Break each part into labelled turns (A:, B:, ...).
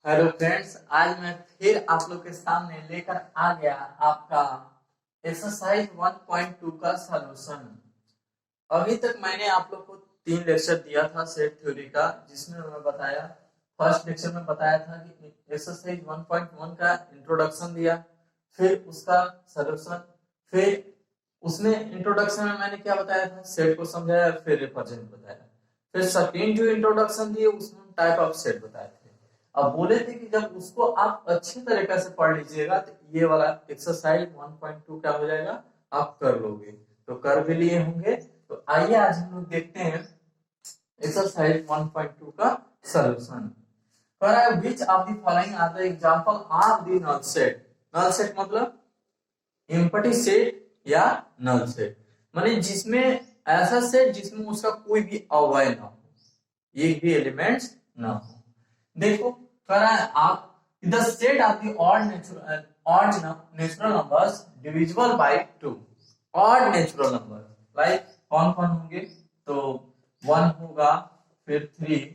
A: Hello friends, आज मैं फिर आप लोग के सामने लेकर आ गया आपका एक्सरसाइज 1.2 का सॉल्यूशन। अभी तक मैंने आप लोग को 3 लेक्चर दिया था सेट थ्योरी का, जिसमें मैं बताया फर्स्ट लेक्चर में बताया था कि एक्सरसाइज 1.1 का इंट्रोडक्शन दिया, फिर उसका सॉल्यूशन, फिर उसमें इंट्रोडक्शन में मैंने क्या बताया था, सेट को समझाया, फिर रिप्रेजेंट बताया, फिर सेकंड जो इंट्रोडक्शन दिए उसमें टाइप ऑफ सेट बताए थे। अब बोले थे कि जब उसको आप अच्छी तरीके से पढ़ लीजिएगा तो ये वाला एक्सरसाइज 1.2 क्या हो जाएगा, आप कर लोगे। तो कर भी लिए होंगे। तो आइए आज हम लोग देखते हैं एक्सरसाइज 1.2 का सॉल्यूशन। कह रहा है which of the following are the example of the null set. Null set मतलब एम्प्टी सेट या नल सेट, माने जिसमें ऐसा सेट जिसमें उसका कोई भी अवयव ना हो, एक भी एलिमेंट्स ना हो। देखो कह रहा है आप the set of the odd natural numbers divisible by 2। Odd natural number like कौन कौन होंगे, तो 1 होगा, फिर 3,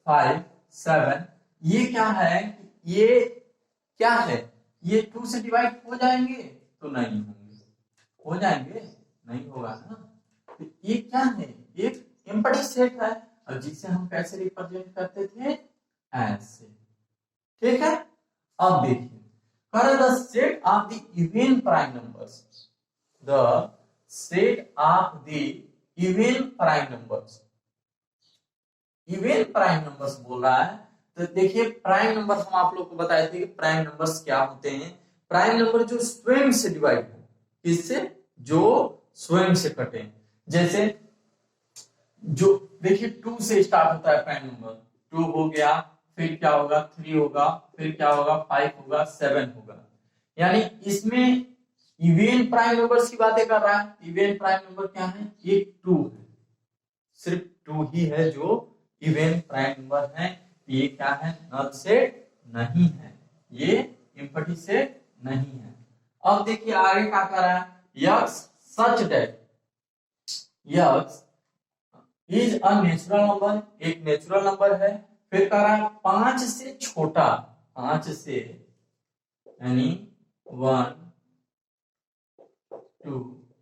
A: 5, 7। ये क्या है, ये क्या है, ये 2 से डिवाइड हो जाएंगे तो नहीं होंगे, हो जाएंगे नहीं होगा ना। तो ये क्या है, एक एम्प्टी सेट है, और जिसे हम कैसे रिप्रेजेंट करते थे, ऐसे। ठीक है। अब देखिए the set of the even prime numbers, the set of the even prime numbers. Even prime numbers बोल रहा है, तो देखिए प्राइम नंबर हम आप लोग को बताए थे कि प्राइम नंबर्स क्या होते हैं। प्राइम नंबर जो स्वयं से डिवाइड हो, किससे, जो स्वयं से कटे। जैसे जो देखिए 2 से स्टार्ट होता है प्राइम नंबर, 2 हो गया, फिर क्या होगा 3 होगा, फिर क्या होगा 5 होगा, 7 होगा। यानी इसमें इवन प्राइम नंबर्स की बातें कर रहा है। इवन प्राइम नंबर क्या है, एक 2 है, सिर्फ 2 ही है जो इवन प्राइम नंबर है। ये क्या है, नल सेट नहीं है, ये एम्प्टी सेट नहीं है। अब देखिए आगे क्या कर रहा है, x such that x is a natural number, एक नेचुरल नंबर है। फिर कह रहा है 5 से छोटा, 5 से यानी 1, 2,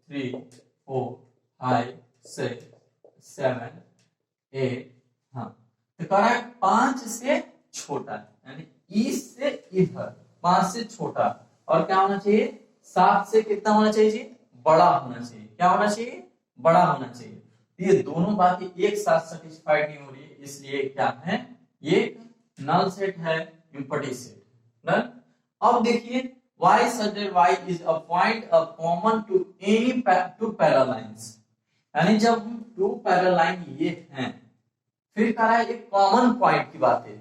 A: 3, 4, 5, 6, 7, 8। हाँ, तो कह रहा है 5 से छोटा, यानी इस से इधर 5 से छोटा। और क्या होना चाहिए, 7 से कितना होना चाहिए जी, बड़ा होना चाहिए। क्या होना चाहिए, बड़ा होना चाहिए। ये दोनों बातें एक साथ सेटिस्फाइड नहीं हो रही है, इसलिए क्या है, ये नल सेट है, एम्प्टी सेट। डन। अब देखिए y such that y is a point of common to any two parallel lines, यानी जब हम 2 पैरेलल लाइन ये हैं, फिर कर रहा है एक कॉमन पॉइंट की बातें।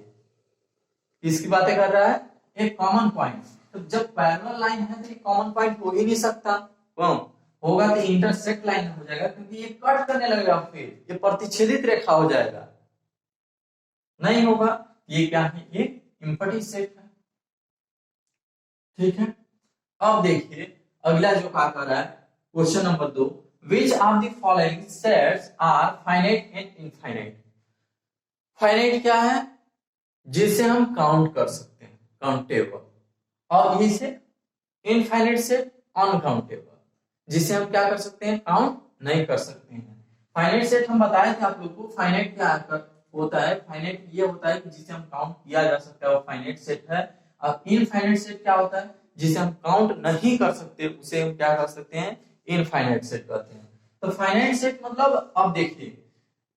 A: किसकी बातें कर रहा है, एक कॉमन पॉइंट। तो जब पैरेलल लाइन है तो ये कॉमन पॉइंट हो ही नहीं सकता, होगा तो इंटरसेक्ट लाइन हो जाएगा, क्योंकि ये कट करने लगेगा, फिर ये प्रतिच्छेदित रेखा हो जाएगा, नहीं होगा। ये क्या है, ये एम्प्टी सेट है। ठीक है। अब देखिए अगला जो क्या कर रहा है, question number 2, which of the following sets are finite and infinite. Finite क्या है, जिसे हम काउंट कर सकते हैं, काउंटेबल। और इसे इनफाइनाइट सेट अनकाउंटेबल, जिसे हम क्या कर सकते हैं, काउंट नहीं कर सकते हैं। फाइनाइट सेट हम बताए थे आप लोग को, फाइनाइट क्या होता है, फाइनाइट ये होता है कि जिसे हम काउंट किया जा सकता है वो फाइनाइट सेट है। और इनफाइनाइट सेट क्या होता है, जिसे हम काउंट नहीं कर सकते उसे हम क्या कर सकते हैं, इनफाइनाइट सेट कहते हैं। तो फाइनाइट सेट मतलब, अब देखिए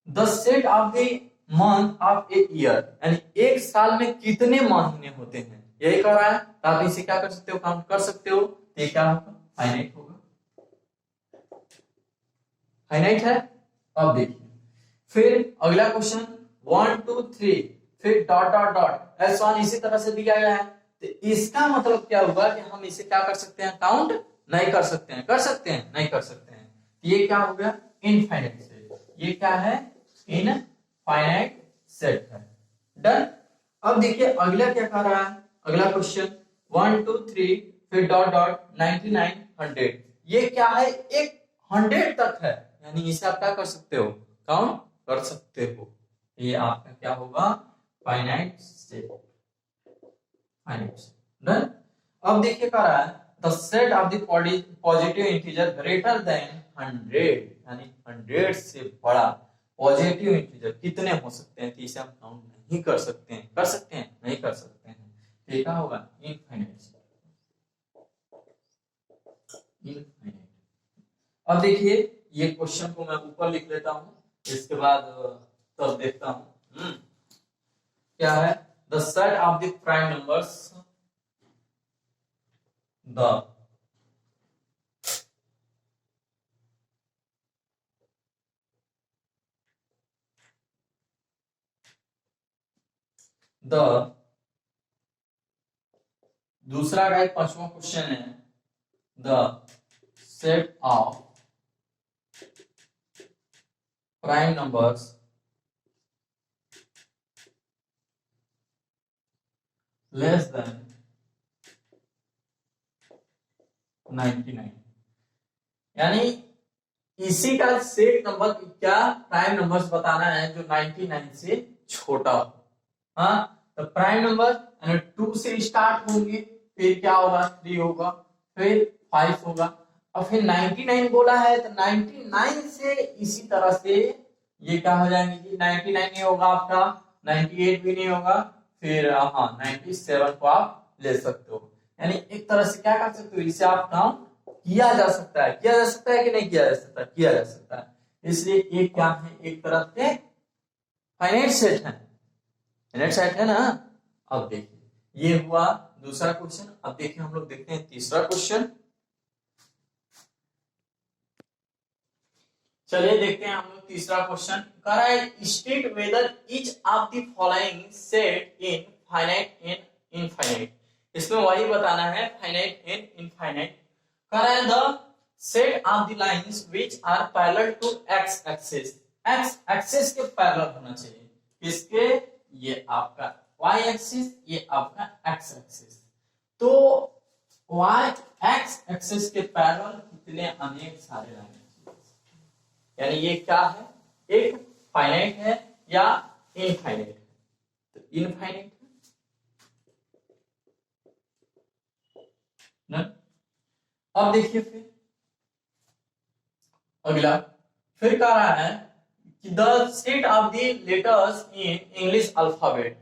A: the set of the month of a year, यानी एक साल में कितने महीने होते हैं, यही कह रहा है। तो आप इसे क्या कर सकते हो, काउंट कर सकते हो। तो ये क्या होगा, फाइनाइट होगा, फाइनाइट है। अब देखिए फिर अगला क्वेश्चन 1, 2, 3, फिर डॉट डॉट डॉट S1 इसी तरह से दिया गया है। तो इसका मतलब क्या होगा कि हम इसे क्या कर सकते हैं, काउंट नहीं कर सकते हैं, कर सकते हैं, नहीं कर सकते हैं। ये क्या हो गया, इनफाइनाइट सेट। ये क्या है, इनफाइनाइट सेट है। डन। अब देखिए अगला क्या कर रहा है, अगला क्वेश्चन 1, 2, 3, फिर डॉट डॉट 99, 100। ये क्या है, एक 100 तक है, यानी इसे आप क्या कर सकते हो, काउंट कर सकते हो। ये आपका क्या होगा, finite set. Finite set. Done. अब देखिए कह रहा है the set of the positive integer greater than 100, यानी 100 से बड़ा पॉजिटिव इंटीजर कितने हो सकते हैं, तो इसे हम काउंट नहीं कर सकते हैं। कर सकते हैं? नहीं कर सकते हैं। तो क्या होगा? Infinite set. इनफाइनाइट। अब देखिए ये क्वेश्चन को मैं ऊपर लिख लेता हूं, इसके बाद तब देखता हूं। क्या है? The set of the prime numbers, the दूसरा का एक पांचवा क्वेश्चन है, the set of prime numbers less than 99, यानी इसी का सेट नंबर क्या प्राइम नंबर्स बताना है जो 99 से छोटा हो। हाँ, तो प्राइम नंबर 2 से स्टार्ट होंगे, फिर क्या होगा? 3 होगा, फिर 5 होगा, और फिर 99 बोला है तो 99 से इसी तरह से ये क्या हो जाएंगे कि 99 नहीं होगा आपका, 98 भी नहीं होगा, फिर हाँ 97 को आप ले सकते हो। यानी एक तरह से क्या कर सकते हो, इसे आप काउंट किया जा सकता है। किया जा सकता है कि नहीं किया जा सकता? किया जा सकता है। इसलिए एक क्या है, एक तरह से फाइनाइट सेट है। फाइनाइट सेट है ना। अब देखिए ये हुआ दूसरा क्वेश्चन। अब देखिए हम लोग देखते हैं तीसरा क्वेश्चन। चलिए देखते हैं हम लोग तीसरा क्वेश्चन। कह रहा है state whether each of the following set in finite and infinite. इसमें वही बताना है, फाइनाइट एंड इनफाइनाइट। कह रहा है the set of the lines which are parallel to X axis. X axis के पैरेलल होना चाहिए। किसके? ये आपका y एक्सिस, ये आपका x एक्सिस। तो y x एक्सिस के पैरेलल कितने अनेक सारे लाइन, यानी ये क्या है? एक फाइनाइट है या इनफाइनाइट है? तो इनफाइनाइट है। अब देखिए फिर अगला, फिर कह रहा है कि the set of the letters in English alphabet,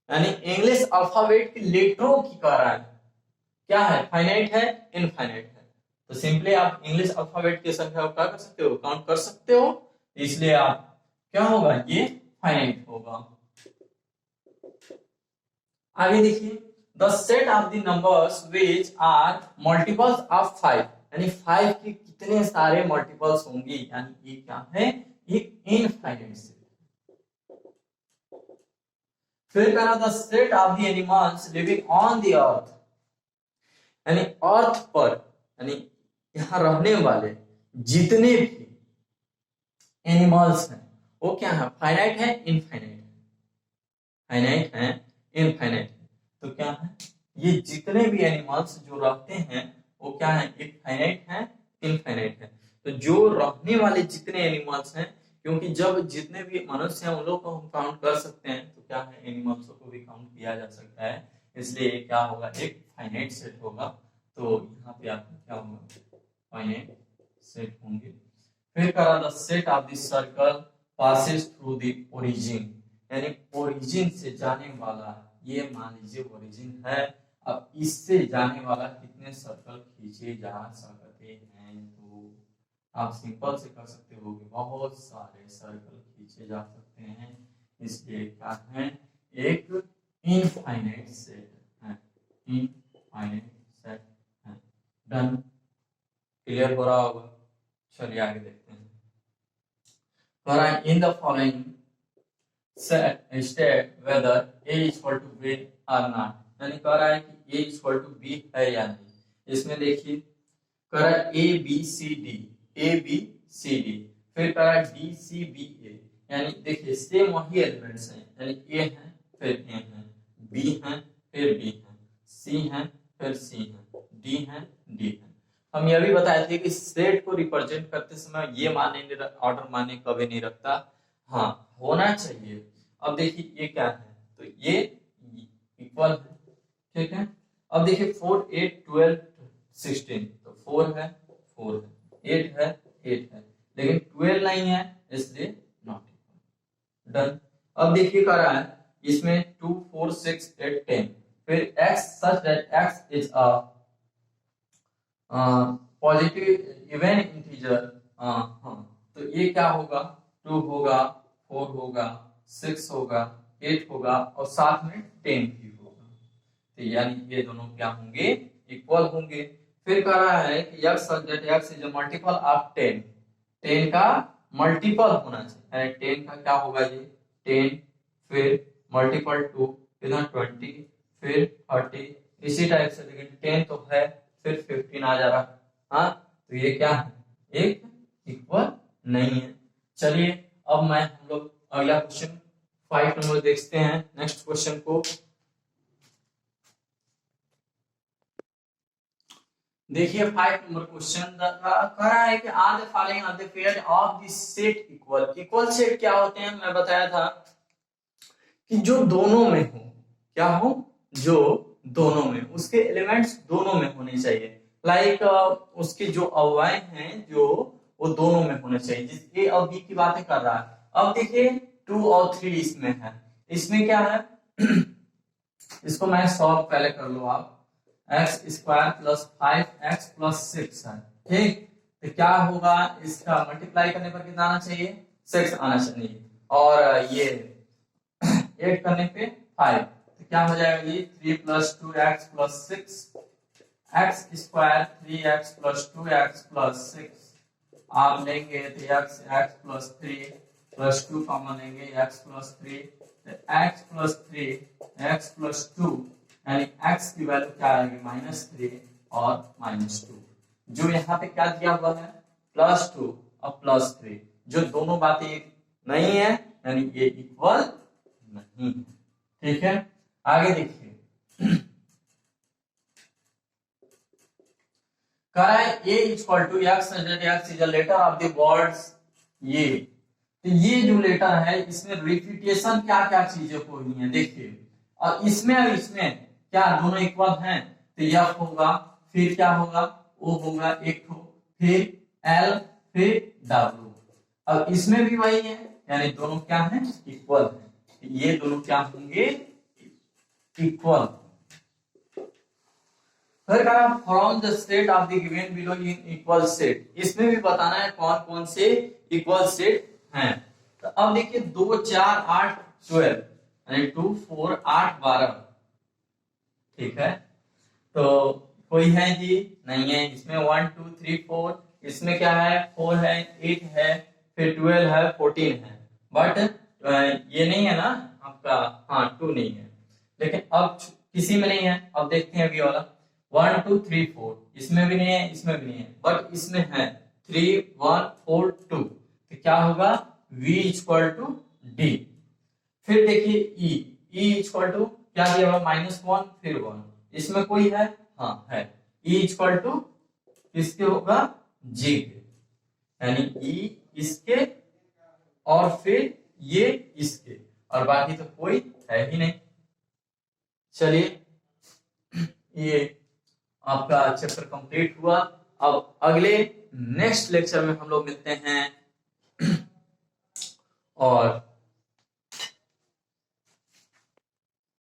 A: यानी इंग्लिश अल्फाबेट के लेटरों की कह रहा है क्या है? फाइनाइट है, इनफाइनाइट है। तो सिंपली आप इंग्लिश अल्फाबेट की संख्या को क्या कर सकते हो? काउंट कर सकते हो। इसलिए आप क्या होगा? ये फाइनाइट होगा। आगे देखिए the set of the numbers which are multiples of 5, यानी 5 के कितने सारे मल्टीपल्स होंगे, यानी ये क्या है? एक इनफाइनाइट सेट। फिर कहना the set of the animals living on the earth, यानी अर्थ पर, यानी यहां रहने वाले जितने भी एनिमल्स हैं वो क्या है? फाइनाइट है, इनफाइनाइट है? फाइनाइट है, इनफाइनाइट है। तो क्या है? ये जितने भी एनिमल्स जो रहते हैं वो क्या है? एक फाइनाइट है, इनफाइनाइट है। तो जो रहने वाले जितने एनिमल्स हैं, क्योंकि जब जितने भी मनुष्य हैं उन लोग को हम काउंट कर सकते हैं, तो क्या है? एनिमल्स को भी काउंट किया जा सकता है। इसलिए क्या होगा? एक फाइनाइट सेट होगा। तो यहाँ पे आपको क्या होगा? फाइनाइट सेट होंगे। फिर करा the set of the circle passes through the origin, यानी ओरिजिन से जाने वाला, ये मान लीजिए ओरिजिन है, अब इससे जाने वाला कितने सर्कल खींचे जा सकते हैं? तो आप सिंपल से कर सकते हो कि बहुत सारे सर्कल खींचे जा सकते हैं। इसलिए क्या है? एक इनफाइनाइट सेट है। इनफाइनाइट सेट है। डन। क्लियर हो रहा होगा। चलिए आगे देखते हैं। In the following state whether a equal to b और नॉट, यानी कह रहा है कि a इक्वल टू b है या नहीं। इसमें देखिए कह रहा है a b c d, a b c d, फिर कह रहा है d c b a, यानी देखिए सेम वही एलिमेंट्स हैं, यानी a है फिर a है, b है फिर b है, c है फिर c है, d है d है। हम यह भी बताए थे कि सेट को रिप्रेजेंट करते समय ये माने ऑर्डर माने कभी नहीं रखता, हाँ होना चाहिए। अब देखिए ये क्या है? तो ये इक्वल है, ठीक है। अब देखिए 4 8 12 16, तो 4 है 4 है, 8 है 8 है, लेकिन 12 नहीं है इसलिए नॉट इक्वल। डन। अब देखिए कर रहा है इसमें 2 4 6 8 10, फिर x such that x is a positive even integer. हाँ, तो ये क्या होगा, 2 होगा, 4 होगा, 6 होगा, 8 होगा और साथ में 10 भी होगा, तो यानी ये दोनों क्या होंगे, इक्वल होंगे। फिर कह रहा है कि x such that x is a multiple of 10, 10 का मल्टीपल होना चाहिए, यानी 10 का क्या होगा ये 10, फिर मल्टीपल 2, फिर 20, फिर 30, इसी टाइप से, लेकिन 10 तो है, फिर 15 आ जा रहा है। हाँ, तो ये क्या है, एक इक्वल नहीं है। चलिए अब हम लोग अगला क्वेश्चन 5 नंबर देखते हैं, नेक्स्ट क्वेश्चन को। देखिए 5 नंबर क्वेश्चन कह रहा है कि are the following are the pair of the set equal. Equal set क्या होते हैं, मैं बताया था कि जो दोनों में हो, क्या हो, जो दोनों में, उसके एलिमेंट्स दोनों में होने चाहिए। लाइक उसके जो अवयव हैं जो वो दोनों में होने चाहिए, जिस ए और बी की बातें कर रहा है। अब देखिए 2 और 3 इसमें है, इसमें क्या है इसको मैं सॉल्व पहले कर लो आप। X square plus 5x plus 6 है, ठीक, तो क्या होगा, इसका मल्टीप्लाई करने पर कितना आना चाहिए, 6 आना चाहिए, और ये 8 करने पे 5, तो क्या हो जाएगा ये 3 plus 2x plus 6, x square 3x plus 2x plus 6, आप लेंगे तो x प्लस 3 प्लस 2 कॉमन लेंगे, x प्लस 3, तो x प्लस 3 x प्लस 2, यानी x की वैल्यू क्या आएगी -3 और -2। जो यहाँ पे क्या दिया हुआ है +2 और +3, जो दोनों बातें एक नहीं है, यानी ये इक्वल नहीं है। ठीक है, आगे देखिए कह रहा है a equal to x x is a letter of the words ये, तो ये जो लेटर है इसमें रिपीटेशन क्या क्या चीजें हो रही हैं देखिए, और इसमें और इसमें क्या दोनों इक्वल हैं, तो यह होगा, फिर क्या होगा, ओ होगा एक ठो, फिर एल, फिर डब्ल्यू, अब इसमें भी वही है, यानी दोनों क्या हैं इक्वल है, ये दोनों क्या होंगे इक्वल। फिर कहा from the set of the given below in equal set, इसमें भी बताना है कौन कौन से इक्वल सेट हैं। तो अब देखिए 2 4 8 12, यानी 2 4 8 12, ठीक है, तो कोई है जी नहीं है, इसमें 1 2 3 4, इसमें क्या है 4 है 8 है, फिर 12 है 14 है, बट ये नहीं है ना आपका, हाँ 2 नहीं है, लेकिन अब किसी में नहीं है। अब देखते हैं अभी वाला 1 2 3 4, इसमें भी नहीं है, इसमें भी नहीं है, बट इसमें है 3 1 4 2, तो क्या होगा v इक्वल टू डी। फिर देखिए ई इक्वल टू क्या दिया हुआ -1 फिर 1, इसमें कोई है, हाँ है, ई इक्वल टू किसके होगा जी के, यानी ई इसके और फिर ये इसके, और बाकी तो कोई है ही नहीं। चलिए ये आपका चैप्टर कंप्लीट हुआ। अब अगले नेक्स्ट लेक्चर में हम लोग मिलते हैं और